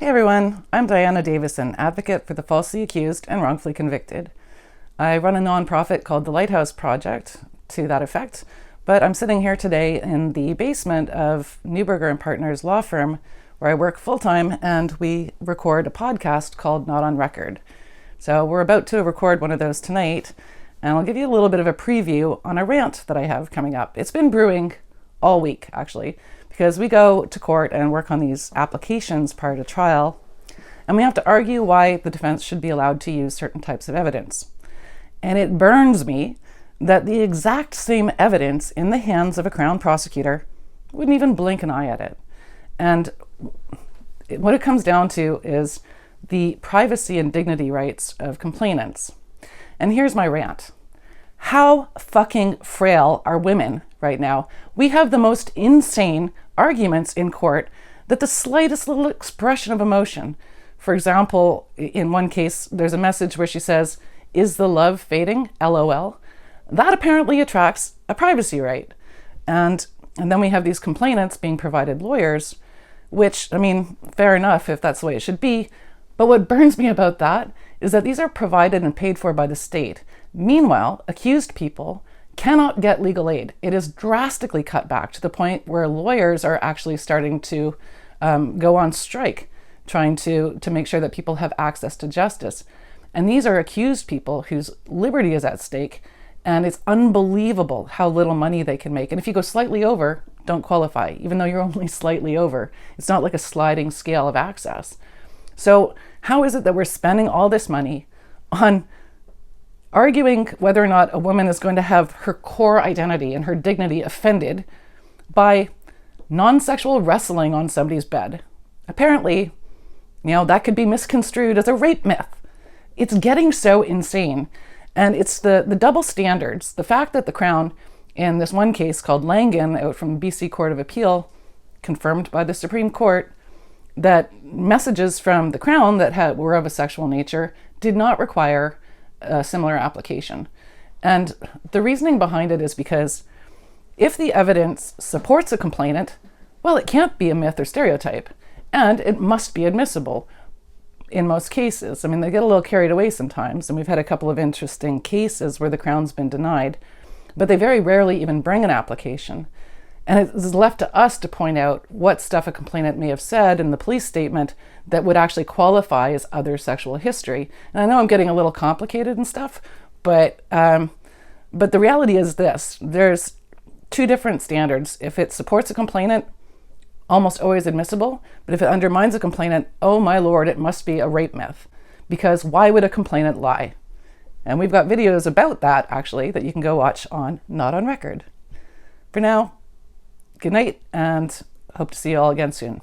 Hey everyone, I'm Diana Davison, advocate for the falsely accused and wrongfully convicted. I run a nonprofit called the Lighthouse Project to that effect, but I'm sitting here today in the basement of Neuberger and Partners law firm where I work full-time, and we record a podcast called Not on Record. So we're about to record one of those tonight, and I'll give you a little bit of a preview on a rant that I have coming up. It's been brewing all week, actually, because we go to court and work on these applications prior to trial, and we have to argue why the defense should be allowed to use certain types of evidence. And it burns me that the exact same evidence in the hands of a Crown prosecutor wouldn't even blink an eye at it. And what it comes down to is the privacy and dignity rights of complainants. And here's my rant. How fucking frail are women right now? We have the most insane arguments in court that the slightest little expression of emotion, for example, in one case, there's a message where she says, "Is the love fading? LOL." That apparently attracts a privacy right. And then we have these complainants being provided lawyers, which, I mean, fair enough if that's the way it should be. But what burns me about that is that these are provided and paid for by the state. Meanwhile, accused people cannot get legal aid. It is drastically cut back to the point where lawyers are actually starting to go on strike, trying to make sure that people have access to justice. And these are accused people whose liberty is at stake, and it's unbelievable how little money they can make. And if you go slightly over, don't qualify, even though you're only slightly over. It's not like a sliding scale of access. So how is it that we're spending all this money on arguing whether or not a woman is going to have her core identity and her dignity offended by non-sexual wrestling on somebody's bed? Apparently, that could be misconstrued as a rape myth. It's getting so insane. And it's the double standards. The fact that the Crown, in this one case called Langan, out from BC Court of Appeal, confirmed by the Supreme Court, that messages from the Crown that were of a sexual nature did not require a similar application. And the reasoning behind it is because if the evidence supports a complainant, well, it can't be a myth or stereotype, and it must be admissible in most cases. I mean, they get a little carried away sometimes, and we've had a couple of interesting cases where the Crown's been denied, but they very rarely even bring an application. And it is left to us to point out what stuff a complainant may have said in the police statement that would actually qualify as other sexual history. And I know I'm getting a little complicated and stuff, but the reality is this. There's two different standards. If it supports a complainant, almost always admissible. But if it undermines a complainant, oh my lord, it must be a rape myth. Because why would a complainant lie? And we've got videos about that, actually, that you can go watch on Not on Record. For now, good night, and hope to see you all again soon.